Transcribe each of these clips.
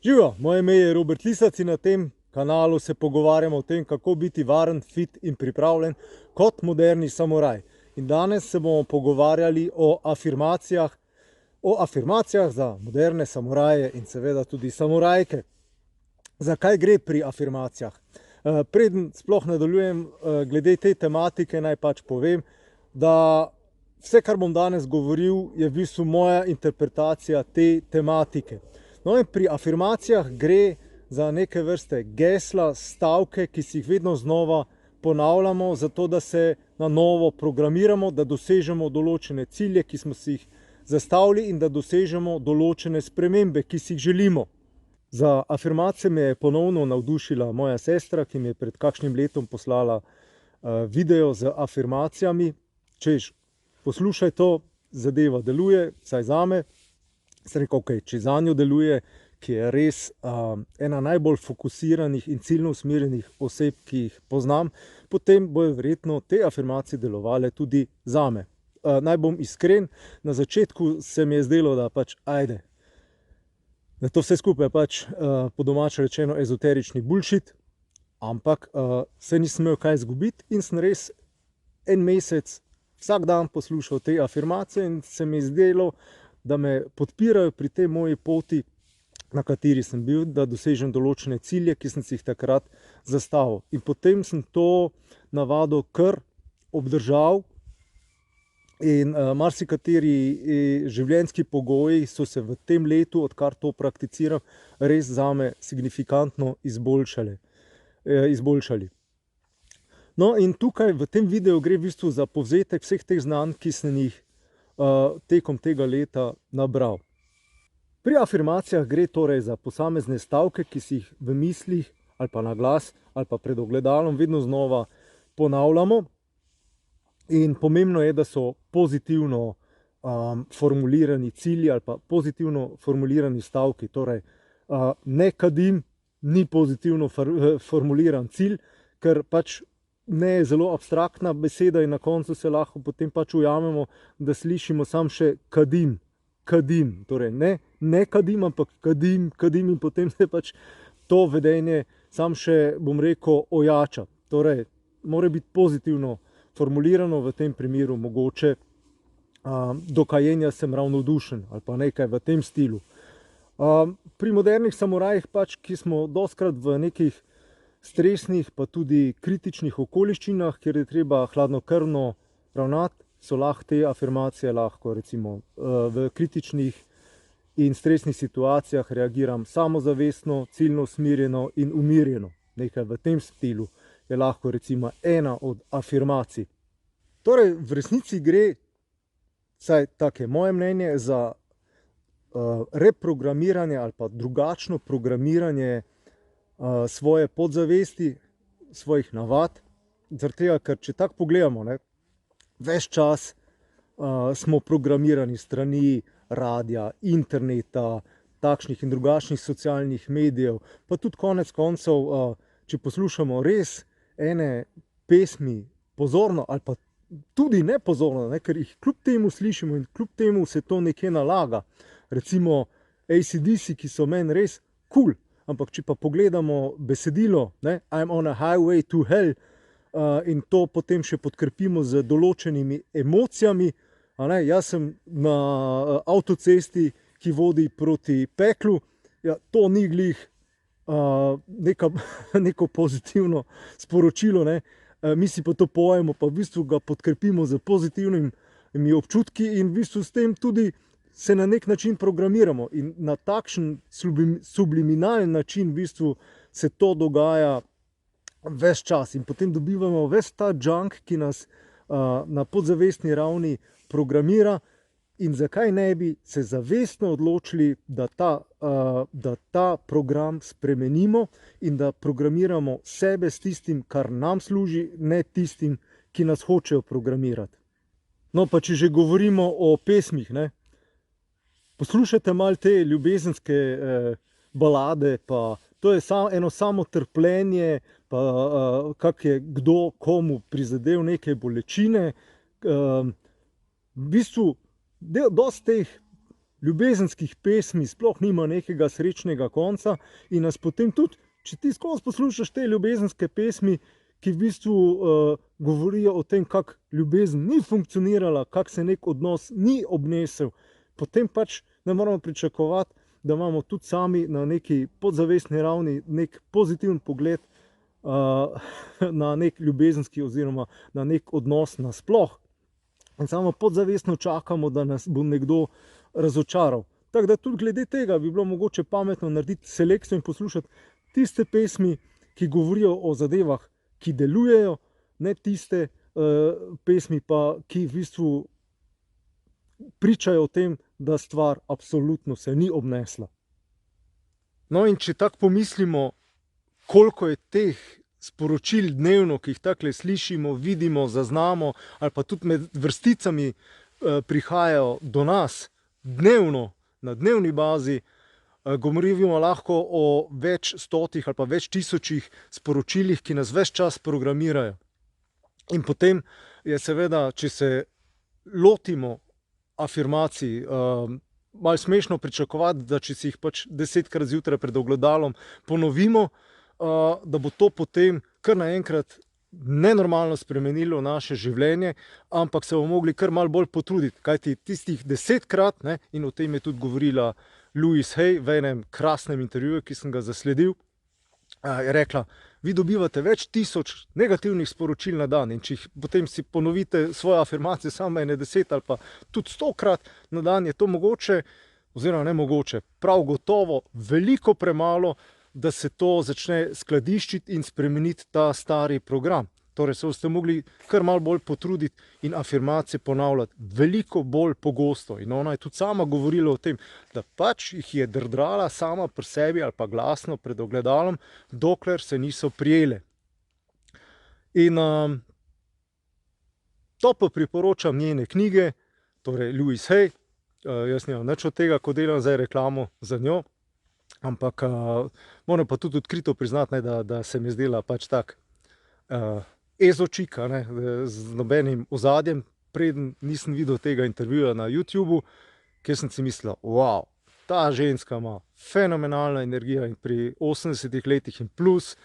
Živijo, moje ime je Robert Lisac in na tem kanalu se pogovarjamo o tem, kako biti varen, fit in pripravljen kot moderni samuraj. In danes se bomo pogovarjali o afirmacijah za moderne samuraje in seveda tudi samurajke. Zakaj gre pri afirmacijah? Preden sploh nadaljujem glede te tematike, naj pač povem, da vse, kar bom danes govoril, je v bistvu moja interpretacija te tematike. No in pri afirmacijah gre za neke vrste gesla, stavke, ki si jih vedno znova ponavljamo, zato da se na novo programiramo, da dosežemo določene cilje, ki smo si jih zastavili in da dosežemo določene spremembe, ki si jih želimo. Za afirmacije me je ponovno navdušila moja sestra, ki mi je pred kakšnim letom poslala video z afirmacijami. Češ, poslušaj to, zadeva deluje, vsaj zame. Sem rekel, ok, če zanjo deluje, ki je res ena najbolj fokusiranih in ciljno usmerjenih oseb, ki jih poznam, potem bojo verjetno te afirmacije delovale tudi zame. Naj bom iskren, na začetku se mi je zdelo, da pač ajde, da to vse skupaj pač po domače rečeno ezoterični bullshit, ampak se nisem imel kaj izgubiti in sem res en mesec vsak dan poslušal te afirmacije in se mi je zdelo, da me podpirajo pri tej moji poti, na kateri sem bil, da dosežem določene cilje, ki sem si jih takrat zastavil. In potem sem to navado kar obdržal in marsikateri življenjski pogoji so se v tem letu, odkar to prakticiram, res zame signifikantno izboljšali. No in tukaj v tem videu gre v bistvu za povzetek vseh teh znanj, ki sem jih tekom tega leta nabral. Pri afirmacijah gre torej za posamezne stavke, ki si jih v mislih ali pa na glas ali pa pred ogledalom vedno znova ponavljamo. In pomembno je, da so pozitivno formulirani cilji ali pa pozitivno formulirani stavki. Torej, ne kadim, ni pozitivno formuliran cilj, ker pač ne je zelo abstraktna beseda in na koncu se lahko potem pač ujamemo, da slišimo samo še kadim. Torej ne kadim, ampak kadim in potem se pač to vedenje samo še, bom rekel, ojača. Torej, mora biti pozitivno formulirano, v tem primeru mogoče do kajenja sem ravnodušen ali pa nekaj v tem stilu. Pri modernih samurajih pač, ki smo dostikrat v nekih stresnih pa tudi kritičnih okoliščinah, kjer je treba hladnokrvno ravnati, so lahko te afirmacije recimo v kritičnih in stresnih situacijah reagiram samozavestno, ciljno usmerjeno in umirjeno. Nekaj v tem stilu je lahko recimo ena od afirmacij. Torej, v resnici gre, vsaj tako je moje mnenje, za reprogramiranje ali pa drugačno programiranje svoje podzavesti, svojih navad. Zaradi tega, ker če tako pogledamo, ves čas smo programirani strani radia, interneta, takšnih in drugačnih socialnih medijev, pa tudi konec koncev, če poslušamo res ene pesmi pozorno ali pa tudi nepozorno, ker jih kljub temu slišimo in kljub temu se to nekje nalaga. Recimo AC/DC, ki so meni res kul, ampak če pa pogledamo besedilo, I'm on a highway to hell, in to potem še podkrepimo z določenimi emocijami, jaz sem na avtocesti, ki vodi proti peklu, to ni glih neko pozitivno sporočilo, mi si pa to pojemo, pa v bistvu ga podkrepimo z pozitivnimi občutki in v bistvu s tem tudi se na nek način programiramo in na takšen subliminalen način v bistvu se to dogaja ves čas in potem dobivamo ves ta junk, ki nas na podzavestni ravni programira. In zakaj ne bi se zavestno odločili, da ta program spremenimo in da programiramo sebe s tistim, kar nam služi, ne tistim, ki nas hočejo programirati. No, pa če že govorimo o pesmih, poslušajte malo te ljubezenske balade, pa to je eno samo trpljenje, pa kak je kdo komu prizadel neke bolečine. V bistvu dosti teh ljubezenskih pesmi sploh nima nekega srečnega konca in nas potem tudi, če ti skozi poslušaš te ljubezenske pesmi, ki v bistvu govorijo o tem, kako ljubezen ni funkcionirala, kako se nek odnos ni obnesel, potem pač ne moramo pričakovati, da imamo tudi sami na neki podzavestni ravni nek pozitiven pogled na nek ljubezenski oziroma na nek odnos nasploh. In samo podzavestno čakamo, da nas bo nekdo razočaral. Tako da tudi glede tega bi bilo mogoče pametno narediti selekcijo in poslušati tiste pesmi, ki govorijo o zadevah, ki delujejo, ne tiste pesmi pa, ki v bistvu pričajo o tem, da stvar absolutno se ni obnesla. No, in če tako pomislimo, koliko je teh sporočil dnevno, ki jih takole slišimo, vidimo, zaznamo, ali pa tudi med vrsticami prihajajo do nas dnevno, na dnevni bazi, govorimo lahko o več stotih ali pa več tisočih sporočilih, ki nas ves čas programirajo. In potem je seveda, če se lotimo afirmacij, malo smešno pričakovati, da če si jih pač 10-krat zjutraj pred ogledalom ponovimo, da bo to potem kar naenkrat nenormalno spremenilo naše življenje, ampak se bomo mogli kar malo bolj potruditi, kajti tistih 10-krat, ne, in o tem je tudi govorila Louise Hay v enem krasnem intervjuju, ki sem ga zasledil, je rekla, vi dobivate več tisoč negativnih sporočil na dan in če potem si ponovite svoje afirmacije samo ene 10 ali pa tudi 100-krat na dan, je to mogoče, oziroma ne mogoče, prav gotovo veliko premalo, da se to začne skladiščiti in spremeniti ta stari program. Torej se boste mogli kar malo bolj potruditi in afirmacije ponavljati veliko bolj pogosto. In ona je tudi sama govorila o tem, da pač jih je drdrala sama pri sebi ali pa glasno pred ogledalom, dokler se niso prijele. In to pa priporočam njene knjige, torej Louise Hay, jaz nimam nič od tega, ko delam zdaj reklamo za njo, ampak moram pa tudi odkrito priznati, da se mi je zdela pač tak ezočik, z nobenim ozadjem, preden nisem videl tega intervjuja na YouTubu, kjer sem si mislil, wow, ta ženska ima fenomenalno energijo in pri 80 letih in plus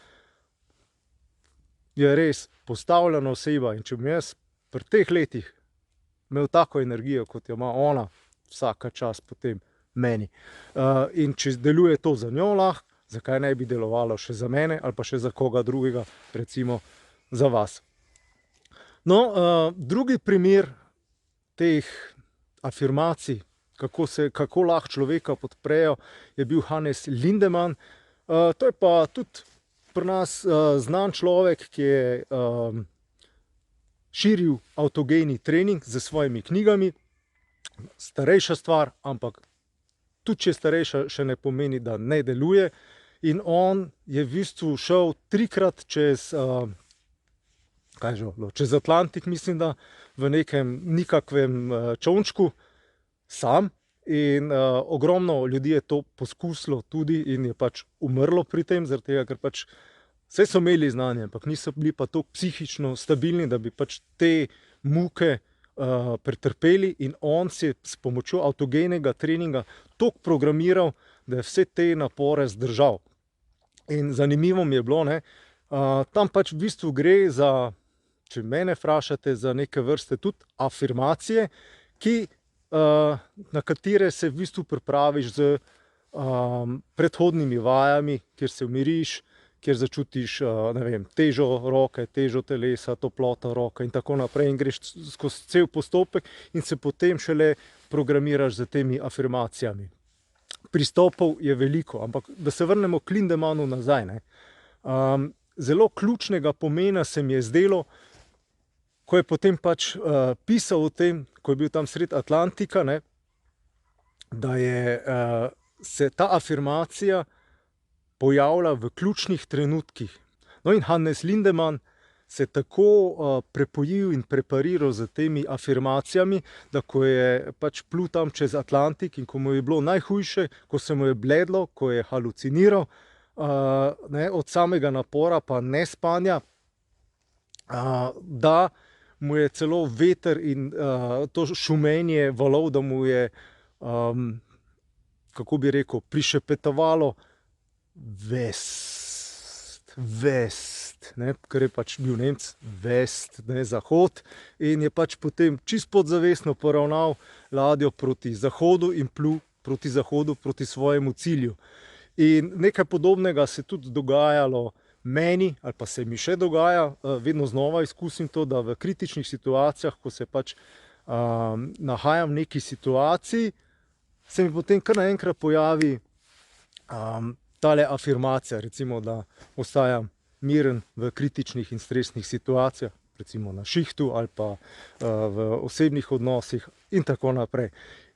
je res postavljena oseba. In če bom jaz pri teh letih imel tako energijo, kot jo ima ona, vsaka čast potem meni. In če deluje to za njo lahko, zakaj ne bi delovalo še za mene ali pa še za koga drugega, recimo za vas. No, drugi primer teh afirmacij, kako lahko človeka podprejo, je bil Hannes Lindemann. To je pa tudi pri nas znan človek, ki je širil avtogeni trening s svojimi knjigami. Starejša stvar, ampak tudi če je starejša, še ne pomeni, da ne deluje. In on je v bistvu šel 3-krat čez čez Atlantik, mislim, da v nekem nikakvem čolnčku sam. In ogromno ljudi je to poskusilo tudi in je pač umrlo pri tem, zaradi tega, ker pač vse so imeli znanje, ampak niso bili pa tako psihično stabilni, da bi pač te muke pretrpeli. In on si je s pomočjo avtogenega treninga toliko programiral, da je vse te napore zdržal. In zanimivo mi je bilo, tam pač v bistvu gre za, če mene vprašate, za neke vrste tudi afirmacije, na katere se v bistvu pripraviš z predhodnimi vajami, kjer se umiriš, kjer začutiš, ne vem, težo roke, težo telesa, toplota roke in tako naprej. In greš skozi cel postopek in se potem šele programiraš z temi afirmacijami. Pristopov je veliko, ampak da se vrnemo k Lindemannu nazaj. Zelo ključnega pomena se mi je zdelo, ko je potem pač pisal o tem, ko je bil tam sredi Atlantika, da je se ta afirmacija pojavlja v ključnih trenutkih. No, in Hannes Lindemann se tako prepojil in prepariral z temi afirmacijami, da ko je pač plul tam čez Atlantik in ko mu je bilo najhujše, ko se mu je bledlo, ko je haluciniral, od samega napora pa nespanja, da mu je celo veter in to šumenje valov, da mu je kako bi rekel, prišepetovalo West, ne, ker je pač bil Nemec, West, ne, zahod, in je pač potem čist podzavestno poravnal ladjo proti zahodu in plul proti zahodu, proti svojemu cilju. In nekaj podobnega se je tudi dogajalo meni, ali pa se mi še dogaja, vedno znova izkusim to, da v kritičnih situacijah, ko se pač nahajam v neki situaciji, se mi potem kar naenkrat pojavi tale afirmacija, recimo, da ostajam miren v kritičnih in stresnih situacijah, recimo na šihtu ali pa v osebnih odnosih in tako naprej.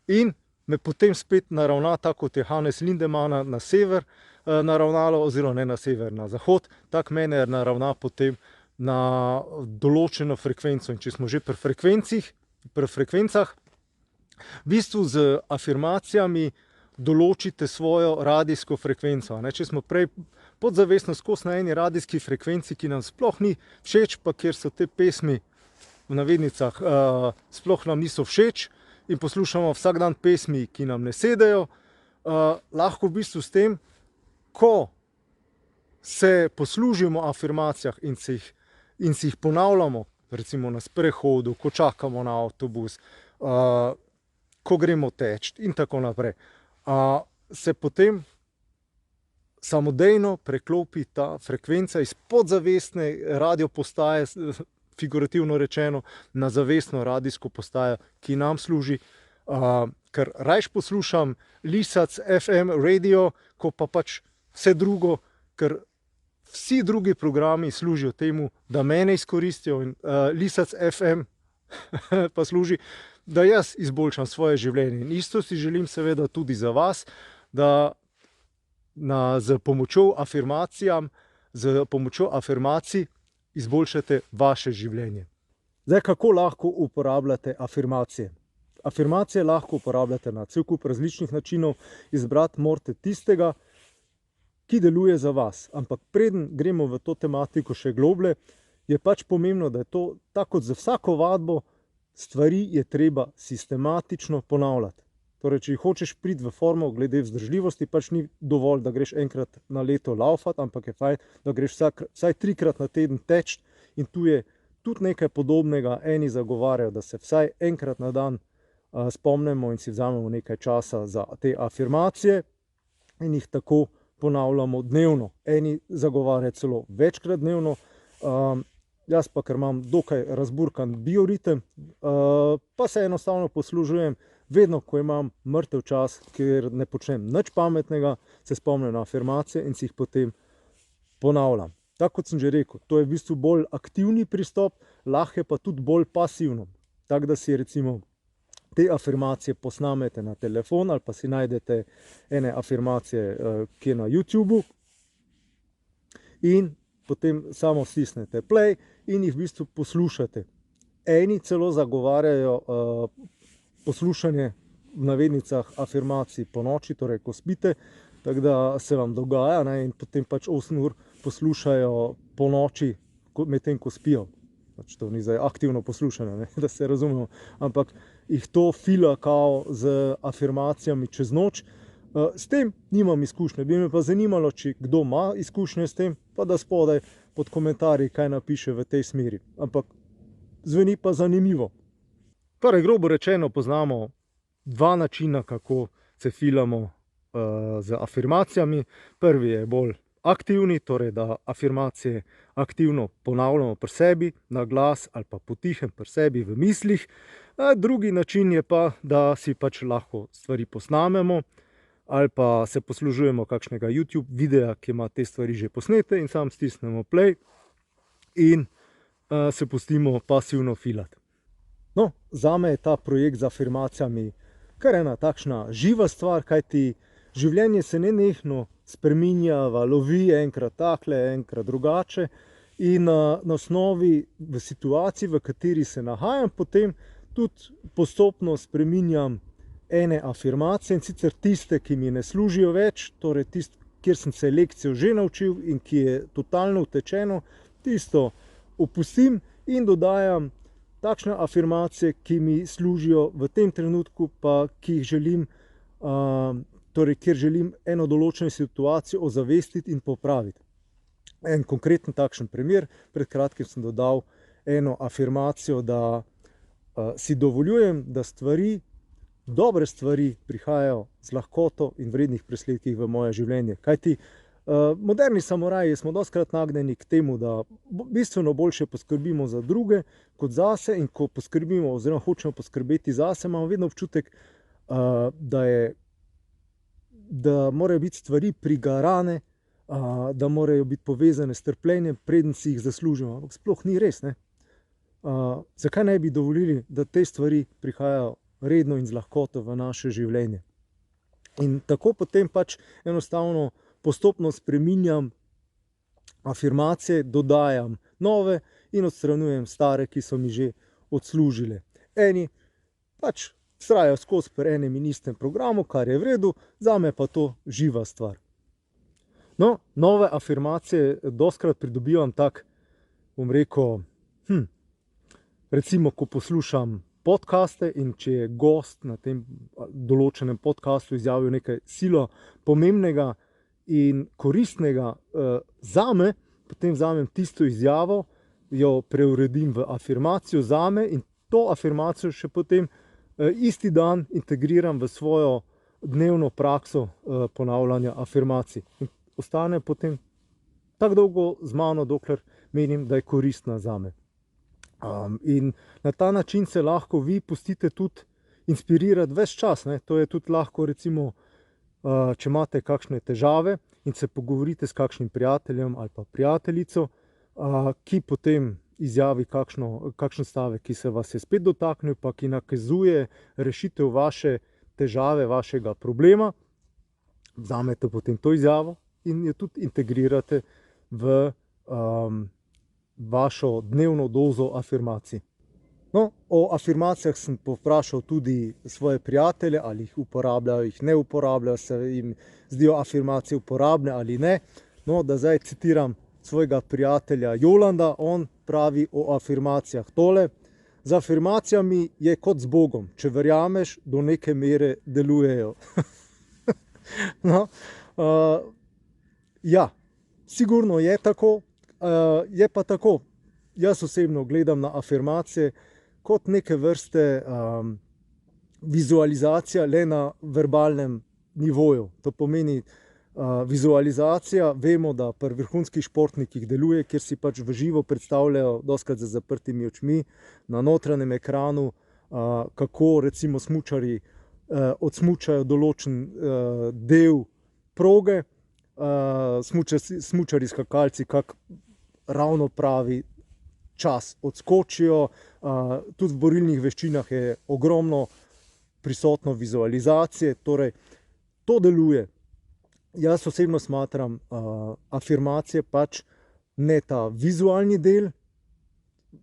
In me potem spet naravna, tako kot je Hannes Lindemana na sever naravnalo, oziroma ne na sever, na zahod, tako mene naravna potem na določeno frekvenco. In če smo že pri frekvencah, v bistvu z afirmacijami določite svojo radijsko frekvenco. Če smo prej podzavestno skozi na eni radijski frekvenci, ki nam sploh ni všeč, pa kjer so te pesmi v navednicah sploh nam niso všeč in poslušamo vsak dan pesmi, ki nam ne sedejo, lahko v bistvu s tem, ko se poslužimo afirmacijah in si jih ponavljamo, recimo na sprehodu, ko čakamo na avtobus, ko gremo teč in tako naprej, se potem samodejno preklopi ta frekvenca iz podzavestne radiopostaje, figurativno rečeno, na zavestno radijsko postajo, ki nam služi, ker rajš poslušam Lisac FM radio, ko pa pač vse drugo, ker vsi drugi programi služijo temu, da mene izkoristijo, in Lisac FM pa služi, da jaz izboljšam svoje življenje. In isto si želim seveda tudi za vas, da z pomočjo afirmacij izboljšate vaše življenje. Zdaj, kako lahko uporabljate afirmacije? Afirmacije lahko uporabljate na cel kup različnih načinov, izbrati morate tistega, ki deluje za vas. Ampak preden gremo v to tematiko še globlje, je pač pomembno, da je to tako kot za vsako vadbo, stvari je treba sistematično ponavljati. Torej, če hočeš priti v formo glede vzdržljivosti, pač ni dovolj, da greš enkrat na leto laufat, ampak je fajn, da greš vsaj 3-krat na teden teč, in tu je tudi nekaj podobnega. Eni zagovarjajo, da se vsaj enkrat na dan spomnimo in si vzamemo nekaj časa za te afirmacije in jih tako ponavljamo dnevno. Eni zagovarjajo celo večkrat dnevno, jaz pa, ker imam dokaj razburkan bioritem, pa se enostavno poslužujem vedno, ko imam mrtev čas, ker ne počnem nič pametnega, se spomnim na afirmacije in si jih potem ponavljam. Tako kot sem že rekel, to je v bistvu bolj aktivni pristop, lahko je pa tudi bolj pasivno. Tako da si recimo te afirmacije posnamete na telefon ali pa si najdete ene afirmacije, ki je na YouTubeu, in potem samo stisnete play in jih v bistvu poslušate. Eni celo zagovarjajo poslušanje v navednicah afirmacij po noči, torej ko spite, tako da se vam dogaja, in potem pač 8 ur poslušajo po noči, medtem ko spijo. Pač to ni zdaj aktivno poslušanje, da se razumemo, ampak jih to fila kao z afirmacijami čez noč. S tem nimam izkušnje, bi me pa zanimalo, če kdo ima izkušnje s tem, pa da spodaj pod komentarji kaj napiše v tej smeri. Ampak zveni pa zanimivo. Torej, grobo rečeno, poznamo dva načina, kako se filamo z afirmacijami. Prvi je bolj aktivni, torej da afirmacije aktivno ponavljamo pri sebi, na glas ali pa potihem pri sebi v mislih. Drugi način je pa, da si pač lahko stvari posnamemo ali pa se poslužujemo kakšnega YouTube videa, ki ima te stvari že posnete, in sam stisnemo play in se pustimo pasivno filati. No, zame je ta projekt z afirmacijami kar ena takšna živa stvar, kajti življenje se nenehno spreminja, valovi, enkrat takle, enkrat drugače, in na osnovi v situaciji, v kateri se nahajam, potem tudi postopno spreminjam ene afirmacije, in sicer tiste, ki mi ne služijo več, torej tiste, kjer sem se lekcijo že naučil in ki je totalno utečeno, tisto opustim in dodajam takšne afirmacije, ki mi služijo v tem trenutku, pa ki jih želim torej kjer želim eno določeno situacijo ozavestiti in popraviti. En konkreten takšen primer, pred kratkim sem dodal eno afirmacijo, da si dovoljujem, da dobre stvari prihajajo z lahkoto in vrednih presledkih v moje življenje. Kajti moderni samuraji smo dostikrat nagnjeni k temu, da bistveno boljše poskrbimo za druge kot zase, in ko poskrbimo oziroma hočemo poskrbeti zase, imamo vedno občutek, da morajo biti stvari prigarane, da morajo biti povezane s trpljenjem, preden si jih zaslužimo. Ampak sploh ni res, ne? Zakaj ne bi dovolili, da te stvari prihajajo redno in z lahkoto v naše življenje? In tako potem pač enostavno postopno spreminjam afirmacije, dodajam nove in odstranjujem stare, ki so mi že odslužile. Eni pač vztrajajo skozi pri enem in istem programu, kar je v redu, zame pa to živa stvar. No, nove afirmacije dostikrat pridobivam tak, bom rekel, recimo, ko poslušam podcaste in če je gost na tem določenem podcastu izjavil nekaj silo pomembnega in koristnega zame, potem vzamem tisto izjavo, jo preuredim v afirmacijo zame in to afirmacijo še potem isti dan integriram v svojo dnevno prakso ponavljanja afirmacij. In ostane potem tako dolgo z mano, dokler menim, da je koristna zame. In na ta način se lahko vi pustite tudi inspirirati ves čas, ne? To je tudi lahko, recimo, če imate kakšne težave in se pogovorite s kakšnim prijateljem ali pa prijateljico, ki potem izjavi kakšen stavek, ki se vas je spet dotaknil, pa ki nakazuje rešitev vaše težave, vašega problema, vzamete potem to izjavo in jo tudi integrirate v vašo dnevno dozo afirmacij. No, o afirmacijah sem povprašal tudi svoje prijatelje, ali jih uporabljajo, jih ne uporabljajo, se jim zdijo afirmacije uporabne ali ne. No, da zdaj citiram svojega prijatelja Jolanda, on pravi o afirmacijah tole: z afirmacijami je kot z Bogom, če verjameš, do neke mere delujejo. No, ja, sigurno je tako, je pa tako, jaz osebno gledam na afirmacije kot neke vrste vizualizacija le na verbalnem nivoju. To pomeni, vizualizacija, vemo, da pri vrhunskih športnikih deluje, kjer si pač v živo predstavljajo, dostikrat za zaprtimi očmi, na notranjem ekranu, kako recimo smučarji odsmučajo določen del proge, smučarji skakalci kako ravno pravi čas odskočijo, tudi v borilnih veščinah je ogromno prisotno vizualizacije, torej to deluje. Jaz osebno smatram afirmacije pač ne ta vizualni del,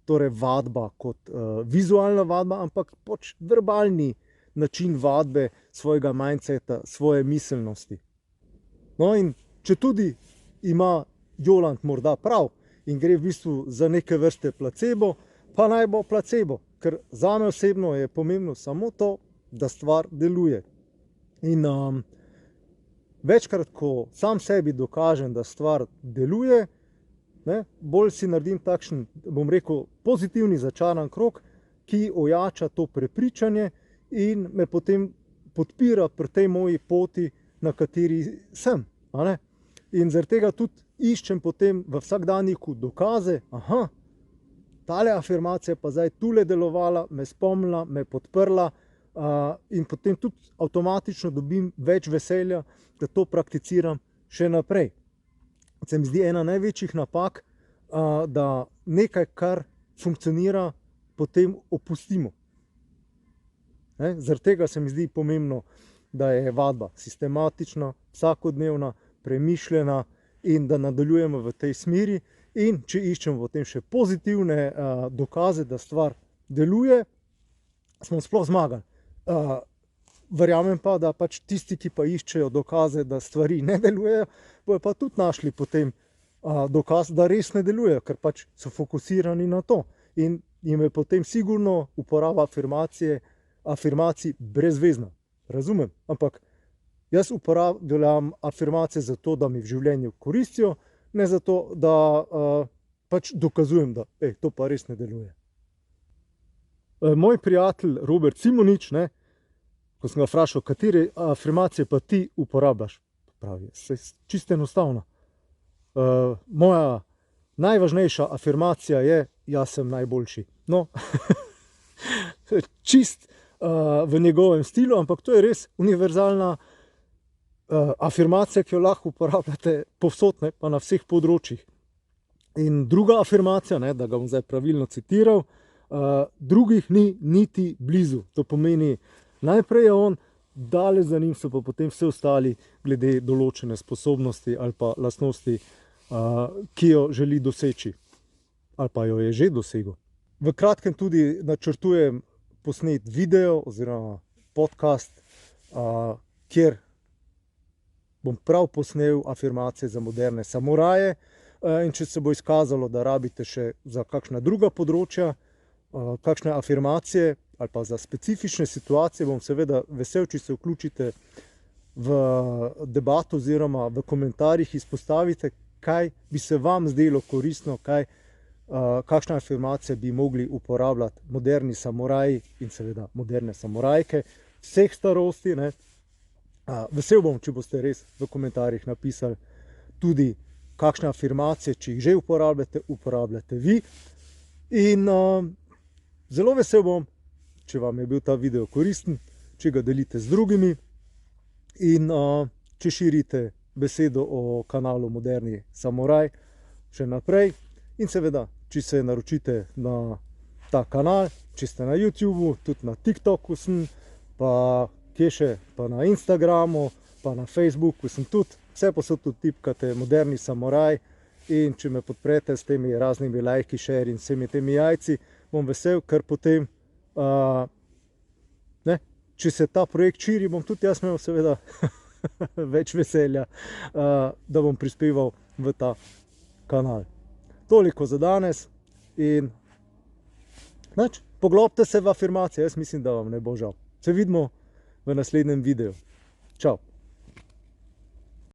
torej vadba kot vizualna vadba, ampak pač verbalni način vadbe svojega mindseta, svoje miselnosti. No, in če tudi ima Joland morda prav in gre v bistvu za neke vrste placebo, pa naj bo placebo, ker zame osebno je pomembno samo to, da stvar deluje. In večkrat, ko sam sebi dokažem, da stvar deluje, ne, bolj si naredim takšen, bom rekel, pozitivni začaran krog, ki ojača to prepričanje in me potem podpira pri tej moji poti, na kateri sem. In zaradi tega tudi iščem potem v vsakdanjiku dokaze, tale afirmacija pa zdaj tule delovala, me spomnila, me podprla, in potem tudi avtomatično dobim več veselja, da to prakticiram še naprej. Se mi zdi ena največjih napak, da nekaj, kar funkcionira, potem opustimo. Zaradi tega se mi zdi pomembno, da je vadba sistematična, vsakodnevna, premišljena in da nadaljujemo v tej smeri. In če iščemo potem še pozitivne dokaze, da stvar deluje, smo sploh zmagali. Verjamem pa, da pač tisti, ki pa iščejo dokaze, da stvari ne delujejo, bojo pa tudi našli potem dokaz, da res ne delujejo, ker pač so fokusirani na to. In jim je potem sigurno uporaba afirmacij brezvezna. Razumem, ampak Jaz uporabljam afirmacije zato, da mi v življenju koristijo, ne zato, da pač dokazujem, da to pa res ne deluje. Moj prijatelj Robert Simonič, ko sem ga vprašal, katere afirmacije pa ti uporabljaš, pravi, se čisto enostavno. Moja najvažnejša afirmacija je, jaz sem najboljši. No, čist v njegovem stilu, ampak to je res univerzalna afirmacija, ki jo lahko uporabljate povsod, pa na vseh področjih. In druga afirmacija, da ga bom zdaj pravilno citiral, drugih ni niti blizu. To pomeni, najprej je on, daleč za njim so pa potem vse ostali glede določene sposobnosti ali pa lastnosti, ki jo želi doseči ali pa jo je že dosegel. V kratkem tudi načrtujem posnet video oziroma podcast, kjer bom prav posnel afirmacije za moderne samuraje, in če se bo izkazalo, da rabite še za kakšna druga področja, kakšne afirmacije ali pa za specifične situacije, bom seveda vesel, če se vključite v debato oziroma v komentarjih izpostavite, kaj bi se vam zdelo koristno, kakšne afirmacije bi mogli uporabljati moderni samuraji in seveda moderne samurajke vseh starosti. Vesel bom, če boste res v komentarjih napisali tudi kakšne afirmacije, če jih že uporabljate vi. In zelo vesel bom, če vam je bil ta video koristen, če ga delite z drugimi in če širite besedo o kanalu Moderni samuraj še naprej. In seveda, če se naročite na ta kanal, če ste na YouTubeu, tudi na TikToku sem, pa kje še, pa na Instagramu, pa na Facebooku sem tudi, vse posod tudi tipkate Moderni samuraj, in če me podprete s temi raznimi lajki, share in vsemi temi jajci, bom vesel, ker potem, če se ta projekt širi, bom tudi jaz imel seveda več veselja, da bom prispeval v ta kanal. Toliko za danes in poglobite se v afirmacije, jaz mislim, da vam ne bo žal. Se vidimo v naslednjem videu. Čau!